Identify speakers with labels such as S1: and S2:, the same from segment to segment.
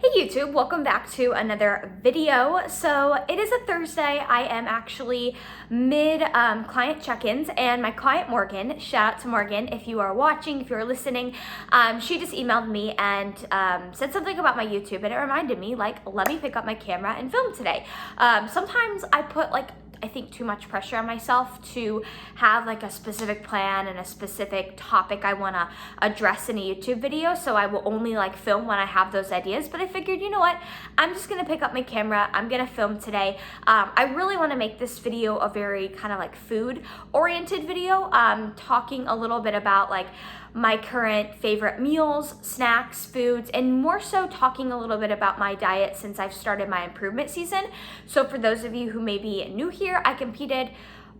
S1: Hey YouTube, welcome back to another video. So it is a Thursday. I am actually mid client check-ins, and my client Morgan, shout out to Morgan if you are watching, if you're listening, she just emailed me and said something about my YouTube, and it reminded me, like, let me pick up my camera and film today. Sometimes I put I think too much pressure on myself to have like a specific plan and a specific topic I want to address in a YouTube video, so I will only like film when I have those ideas. But I figured, you know what, I'm just gonna pick up my camera, I'm gonna film today. I really want to make this video a very kind of like food oriented video, talking a little bit about like my current favorite meals, snacks, foods, and more so talking a little bit about my diet since I've started my improvement season. So for those of you who may be new here, I competed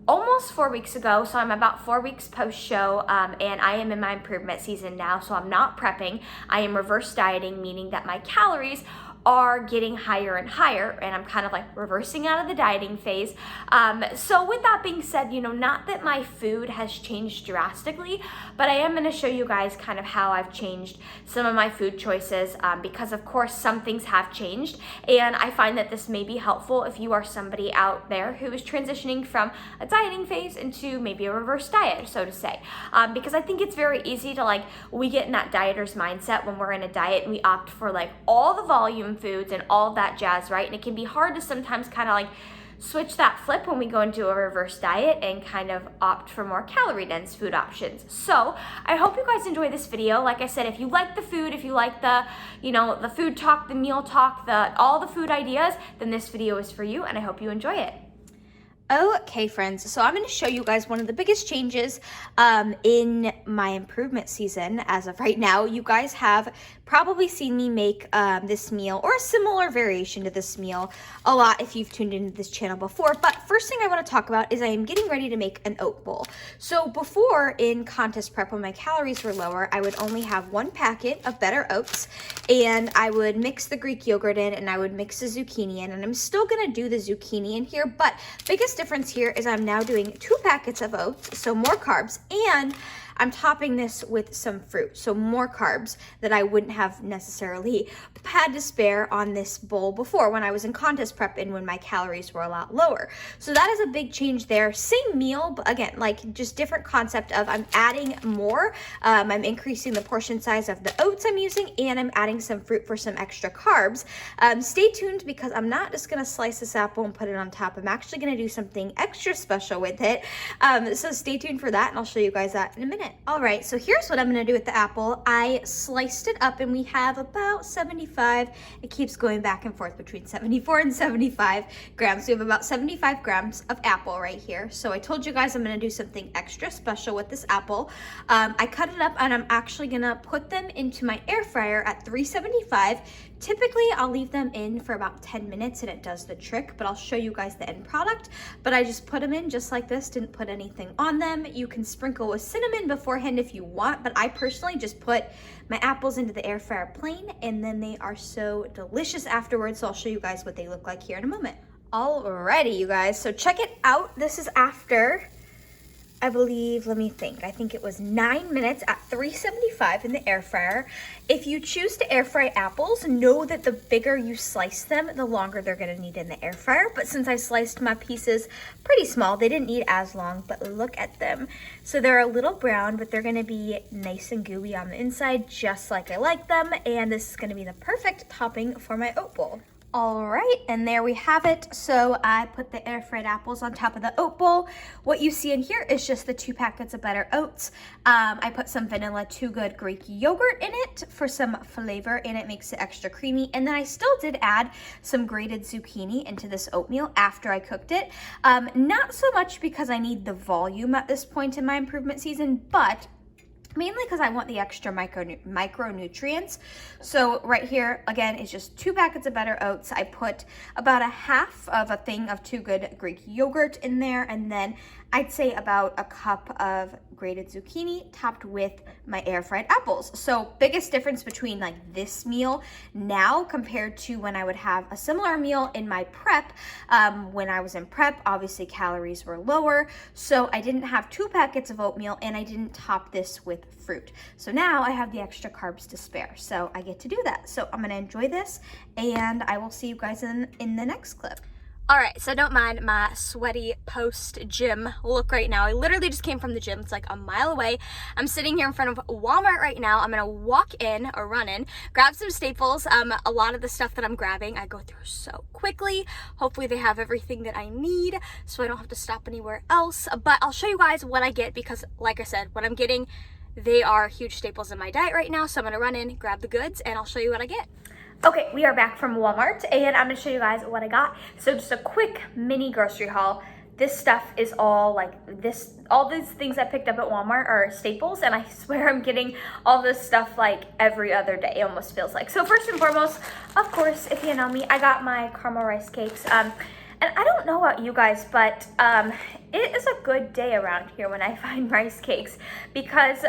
S1: almost 4 weeks ago, so I'm about 4 weeks post-show, and I am in my improvement season now, so I'm not prepping. I am reverse dieting, meaning that my calories are getting higher and higher, and I'm kind of like reversing out of the dieting phase. So with that being said, you know, not that my food has changed drastically, but I am going to show you guys kind of how I've changed some of my food choices, because of course some things have changed, and I find that this may be helpful if you are somebody out there who is transitioning from a dieting phase into maybe a reverse diet, so to say, because I think it's very easy to we get in that dieter's mindset when we're in a diet and we opt for like all the volume foods and all of that jazz, right? And it can be hard to sometimes kind of like switch that flip when we go into a reverse diet and kind of opt for more calorie dense food options. So I hope you guys enjoy this video. Like I said, if you like the food, if you like the, you know, the food talk, the meal talk, all the food ideas, then this video is for you, and I hope you enjoy it. Okay, friends, so I'm going to show you guys one of the biggest changes in my improvement season as of right now. You guys have probably seen me make this meal or a similar variation to this meal a lot if you've tuned into this channel before. But first thing I want to talk about is I am getting ready to make an oat bowl. So before, in contest prep, when my calories were lower, I would only have one packet of better oats, and I would mix the Greek yogurt in, and I would mix the zucchini in, and I'm still going to do the zucchini in here, but biggest difference here is I'm now doing 2 packets of oats, so more carbs, and I'm topping this with some fruit, so more carbs that I wouldn't have necessarily had to spare on this bowl before when I was in contest prep and when my calories were a lot lower. So that is a big change there. Same meal, but again, like just different concept of I'm adding more. I'm increasing the portion size of the oats I'm using, and I'm adding some fruit for some extra carbs. Stay tuned, because I'm not just gonna slice this apple and put it on top. I'm actually gonna do something extra special with it. So stay tuned for that, and I'll show you guys that in a minute. All right, so here's what I'm gonna do with the apple. I sliced it up, and we have about 75, it keeps going back and forth between 74 and 75 grams. We have about 75 grams of apple right here. So I told you guys I'm gonna do something extra special with this apple. I cut it up, and I'm actually gonna put them into my air fryer at 375. Typically, I'll leave them in for about 10 minutes and it does the trick, but I'll show you guys the end product. But I just put them in just like this, didn't put anything on them. You can sprinkle with cinnamon beforehand if you want, but I personally just put my apples into the air fryer plain, and then they are so delicious afterwards. So I'll show you guys what they look like here in a moment. Alrighty, you guys, so check it out. This is after, I believe, let me think, I think it was 9 minutes at 375 in the air fryer. If you choose to air fry apples, know that the bigger you slice them, the longer they're gonna need in the air fryer. But since I sliced my pieces pretty small, they didn't need as long, but look at them. So they're a little brown, but they're gonna be nice and gooey on the inside, just like I like them. And this is gonna be the perfect topping for my oat bowl. All right, and there we have it. So I put the air fried apples on top of the oat bowl. What you see in here is just the 2 packets of better oats. I put some vanilla Too Good Greek yogurt in it for some flavor, and it makes it extra creamy. And then I still did add some grated zucchini into this oatmeal after I cooked it. Not so much because I need the volume at this point in my improvement season, but mainly because I want the extra micronutrients. So right here, again, is just 2 packets of better oats. I put about a half of a thing of Too Good Greek yogurt in there, and then I'd say about a cup of grated zucchini topped with my air fried apples. So biggest difference between like this meal now compared to when I would have a similar meal in my prep. When I was in prep, obviously calories were lower, so I didn't have 2 packets of oatmeal and I didn't top this with fruit. So now I have the extra carbs to spare, so I get to do that. So I'm gonna enjoy this and I will see you guys in the next clip. All right, so don't mind my sweaty post-gym look right now. I literally just came from the gym. It's like a mile away. I'm sitting here in front of Walmart right now. I'm gonna walk in or run in, grab some staples. A lot of the stuff that I'm grabbing, I go through so quickly. Hopefully they have everything that I need so I don't have to stop anywhere else. But I'll show you guys what I get because, like I said, what I'm getting, they are huge staples in my diet right now. So I'm gonna run in, grab the goods, and I'll show you what I get. Okay, we are back from Walmart and I'm gonna show you guys what I got. So just a quick mini grocery haul. This stuff is all like this, all these things I picked up at Walmart are staples, and I swear I'm getting all this stuff like every other day, it almost feels like. So first and foremost, of course, if you know me, I got my caramel rice cakes. And I don't know about you guys, but it is a good day around here when I find rice cakes because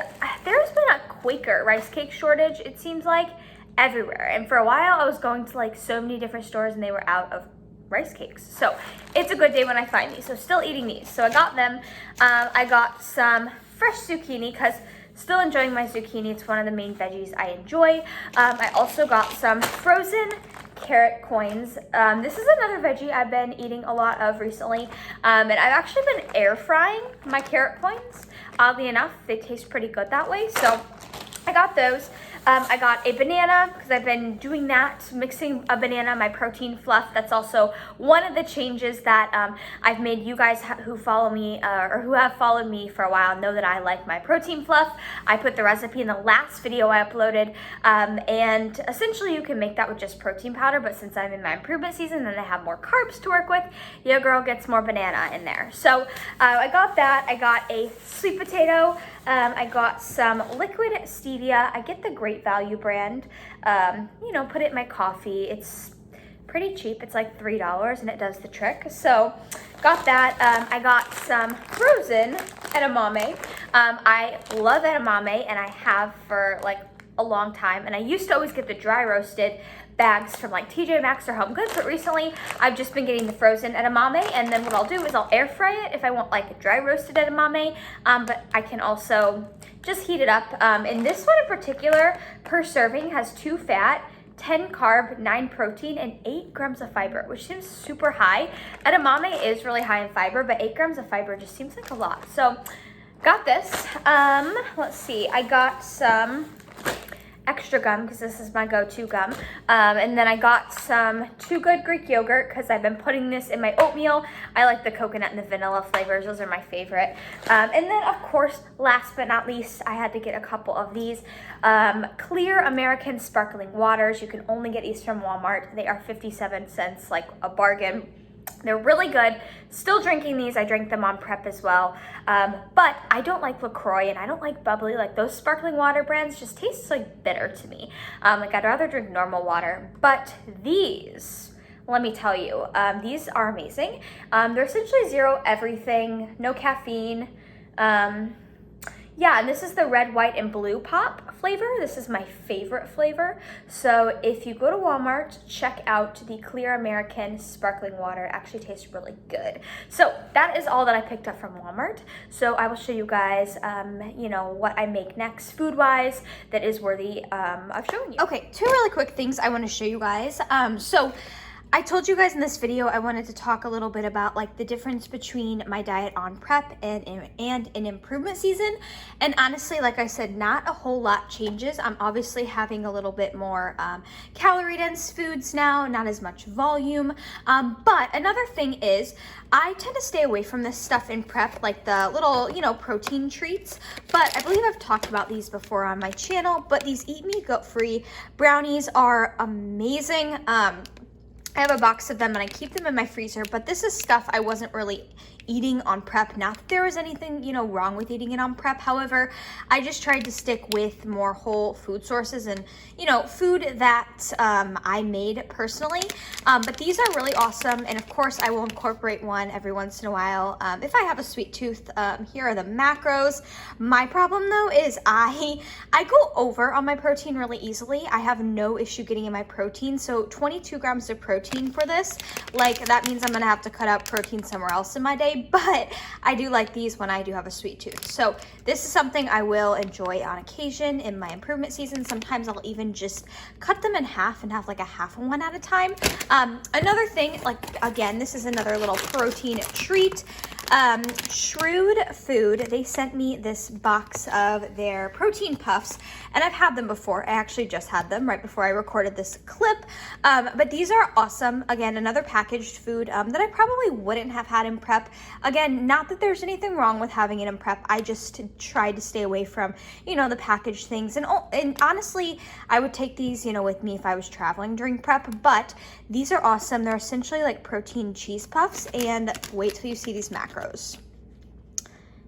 S1: there's been a Quaker rice cake shortage, it seems like, everywhere. And for a while I was going to like so many different stores and they were out of rice cakes. So it's a good day when I find these. So still eating these. So I got them. I got some fresh zucchini because still enjoying my zucchini. It's one of the main veggies I enjoy. I also got some frozen carrot coins. This is another veggie I've been eating a lot of recently. And I've actually been air frying my carrot coins. Oddly enough, they taste pretty good that way. So I got those. I got a banana because I've been doing that, mixing a banana, my protein fluff. That's also one of the changes that I've made. You guys who follow me or who have followed me for a while know that I like my protein fluff. I put the recipe in the last video I uploaded, and essentially you can make that with just protein powder, but since I'm in my improvement season and I have more carbs to work with, your girl gets more banana in there. So I got that. I got a sweet potato. I got some liquid stevia. I get the Great Value brand. You know, put it in my coffee. It's pretty cheap. It's like $3 and it does the trick. So got that. I got some frozen edamame. I love edamame and I have for like a long time. And I used to always get the dry roasted bags from like TJ Maxx or Home Goods, but recently I've just been getting the frozen edamame, and then what I'll do is I'll air fry it if I want like a dry roasted edamame, but I can also just heat it up. And this one in particular, per serving, has 2 fat, 10 carb, 9 protein, and 8 grams of fiber, which seems super high. Edamame is really high in fiber, but 8 grams of fiber just seems like a lot. So got this. Let's see, I got some extra gum because this is my go-to gum, and then I got some Too Good Greek yogurt because I've been putting this in my oatmeal. I like the coconut and the vanilla flavors, those are my favorite. And then of course, last but not least, I had to get a couple of these clear American sparkling waters. You can only get these from Walmart. They are 57 cents, like a bargain. They're really good. Still drinking these. I drank them on prep as well. But I don't like LaCroix and I don't like bubbly. Like those sparkling water brands just taste like bitter to me. Like I'd rather drink normal water. But these, let me tell you, these are amazing. They're essentially zero everything, no caffeine. Yeah, and this is the red, white, and blue pop flavor. This is my favorite flavor. So if you go to Walmart, check out the Clear American Sparkling Water. It actually tastes really good. So that is all that I picked up from Walmart. So I will show you guys, you know, what I make next food-wise that is worthy of showing you. Okay, 2 really quick things I want to show you guys. So I told you guys in this video I wanted to talk a little bit about like the difference between my diet on prep and in improvement season. And honestly, like I said, not a whole lot changes. I'm obviously having a little bit more calorie dense foods now, not as much volume. But another thing is I tend to stay away from this stuff in prep, like the little, you know, protein treats. But I believe I've talked about these before on my channel, but these Eat Me Gut Free brownies are amazing. I have a box of them and I keep them in my freezer, but this is stuff I wasn't really eating on prep. Not that there was anything, you know, wrong with eating it on prep. However, I just tried to stick with more whole food sources and, you know, food that I made personally. But these are really awesome. And of course, I will incorporate one every once in a while. If I have a sweet tooth, here are the macros. My problem though is I go over on my protein really easily. I have no issue getting in my protein. So 22 grams of protein for this, like that means I'm gonna have to cut out protein somewhere else in my day. But I do like these when I do have a sweet tooth. So this is something I will enjoy on occasion in my improvement season. Sometimes I'll even just cut them in half and have like a half of one at a time. Another thing, like again, this is another little protein treat. Shrewd Food, they sent me this box of their protein puffs, and I've had them before. I actually just had them right before I recorded this clip, but these are awesome. Again, another packaged food that I probably wouldn't have had in prep. Again, not that there's anything wrong with having it in prep. I just tried to stay away from, you know, the packaged things, and honestly, I would take these, you know, with me if I was traveling during prep, but these are awesome. They're essentially like protein cheese puffs, and wait till you see these macros.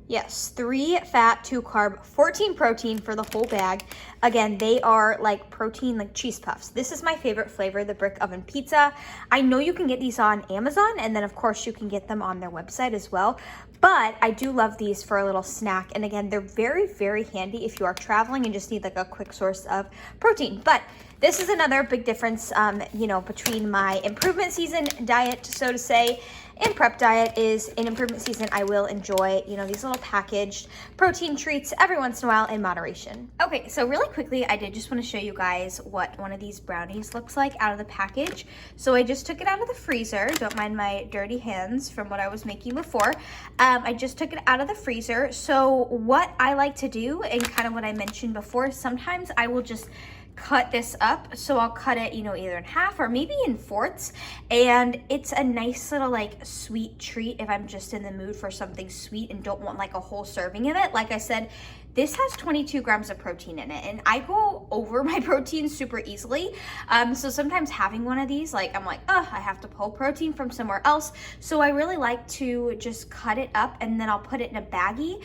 S1: Yes, 3 fat, 2 carb, 14 protein for the whole bag. Again, they are like protein, like cheese puffs. This is my favorite flavor, the brick oven pizza. I know you can get these on Amazon, and then of course you can get them on their website as well. But I do love these for a little snack. And again, they're very, very handy if you are traveling and just need like a quick source of protein. But this is another big difference, you know, between my improvement season diet, so to say, and prep diet is in improvement season, I will enjoy, you know, these little packaged protein treats every once in a while in moderation. Okay, so really quickly, I did just want to show you guys what one of these brownies looks like out of the package. So I just took it out of the freezer. Don't mind my dirty hands from what I was making before. I just took it out of the freezer. So what I like to do, and kind of what I mentioned before, sometimes I will just cut this up. So I'll cut it, you know, either in half or maybe in fourths, and it's a nice little like sweet treat if I'm just in the mood for something sweet and don't want like a whole serving of it. Like I said, this has 22 grams of protein in it, and I go over my protein super easily. So sometimes having one of these, like I'm like, oh, I have to pull protein from somewhere else. So I really like to just cut it up, and then I'll put it in a baggie.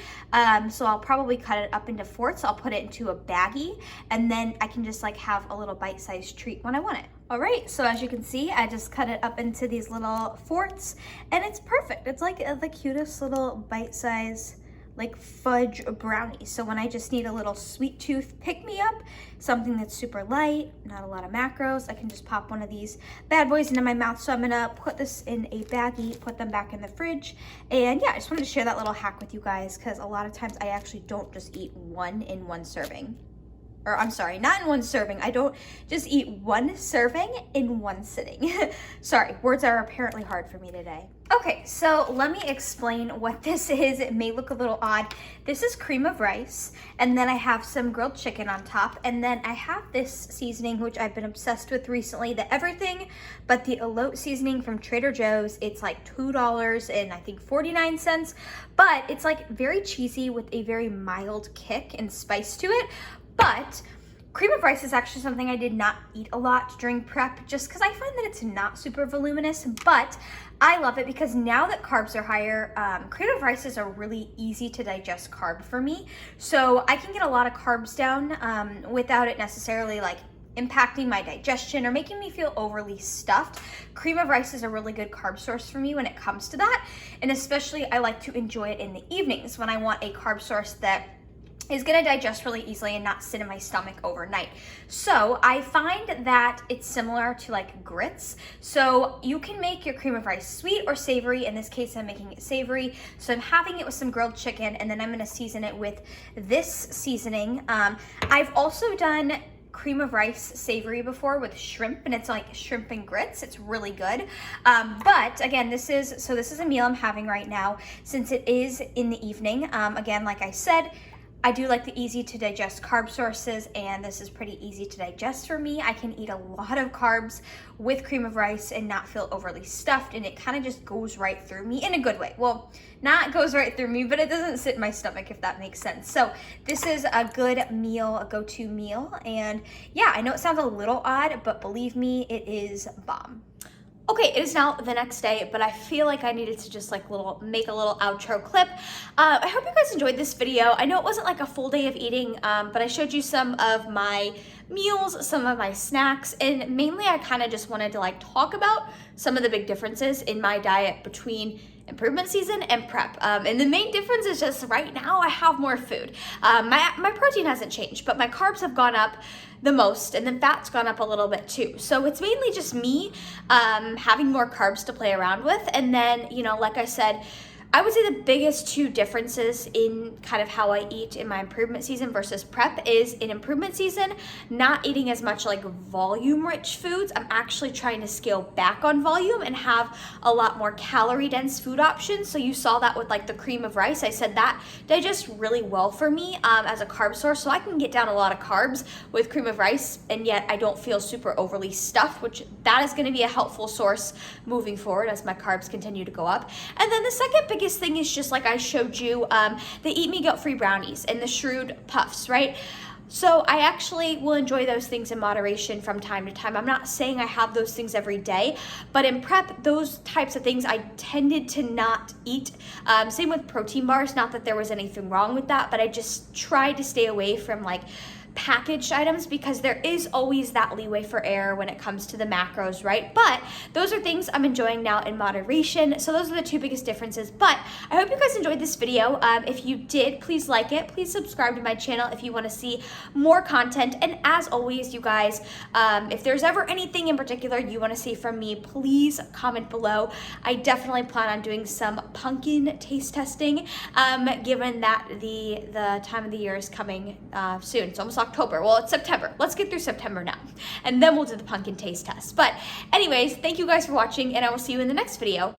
S1: So I'll probably cut it up into fourths. I'll put it into a baggie, and then I can just like have a little bite-sized treat when I want it. All right, so as you can see, I just cut it up into these little fourths, and it's perfect. It's like the cutest little bite-size like fudge brownie. So when I just need a little sweet tooth pick-me-up, something that's super light, not a lot of macros, I can just pop one of these bad boys into my mouth. So I'm gonna put this in a baggie, put them back in the fridge. And yeah, I just wanted to share that little hack with you guys, because a lot of times I actually don't just eat one in one serving. Or I'm sorry, not in one serving. I don't just eat one serving in one sitting. Sorry, words are apparently hard for me today. Okay, so let me explain what this is. It may look a little odd. This is cream of rice, and then I have some grilled chicken on top, and then I have this seasoning, which I've been obsessed with recently, the everything but the elote seasoning from Trader Joe's. It's like $2 and I think 49 cents, but it's like very cheesy with a very mild kick and spice to it. But cream of rice is actually something I did not eat a lot during prep, just because I find that it's not super voluminous, but I love it because now that carbs are higher, cream of rice is a really easy to digest carb for me. So I can get a lot of carbs down without it necessarily like impacting my digestion or making me feel overly stuffed. Cream of rice is a really good carb source for me when it comes to that. And especially I like to enjoy it in the evenings when I want a carb source that is gonna digest really easily and not sit in my stomach overnight. So I find that it's similar to like grits. So you can make your cream of rice sweet or savory. In this case, I'm making it savory. So I'm having it with some grilled chicken, and then I'm gonna season it with this seasoning. I've also done cream of rice savory before with shrimp, and it's like shrimp and grits. It's really good. But again, this is a meal I'm having right now since it is in the evening. Again, like I said, I do like the easy to digest carb sources, and this is pretty easy to digest for me. I can eat a lot of carbs with cream of rice and not feel overly stuffed, and it kind of just goes right through me in a good way. Well, not goes right through me, but it doesn't sit in my stomach, if that makes sense. So this is a good meal, a go-to meal, and yeah, I know it sounds a little odd, but believe me, it is bomb. Okay, it is now the next day, but I feel like I needed to just like make a little outro clip. I hope you guys enjoyed this video. I know it wasn't like a full day of eating, but I showed you some of my meals, some of my snacks, and mainly I kind of just wanted to like talk about some of the big differences in my diet between improvement season and prep. And the main difference is just right now I have more food. My protein hasn't changed, but my carbs have gone up the most, and then fat's gone up a little bit too. So it's mainly just me having more carbs to play around with. And then, you know, like I said, I would say the biggest two differences in kind of how I eat in my improvement season versus prep is in improvement season, not eating as much like volume rich foods. I'm actually trying to scale back on volume and have a lot more calorie dense food options. So you saw that with like the cream of rice. I said that digests really well for me as a carb source. So I can get down a lot of carbs with cream of rice, and yet I don't feel super overly stuffed, which that is gonna be a helpful source moving forward as my carbs continue to go up. And then the second biggest thing is just like I showed you, the Eat Me Guilt Free brownies and the Shrewd Puffs, right? So I actually will enjoy those things in moderation from time to time. I'm not saying I have those things every day, but in prep, those types of things I tended to not eat. Same with protein bars, not that there was anything wrong with that, but I just tried to stay away from like packaged items because there is always that leeway for error when it comes to the macros, right? But those are things I'm enjoying now in moderation. So those are the two biggest differences. But I hope you guys enjoyed this video. If you did, please like it. Please subscribe to my channel if you want to see more content. And as always, you guys, if there's ever anything in particular you want to see from me, please comment below. I definitely plan on doing some pumpkin taste testing, given that the time of the year is coming soon. It's almost October. Well, it's September. Let's get through September now, and then we'll do the pumpkin taste test. But anyways, thank you guys for watching, and I will see you in the next video.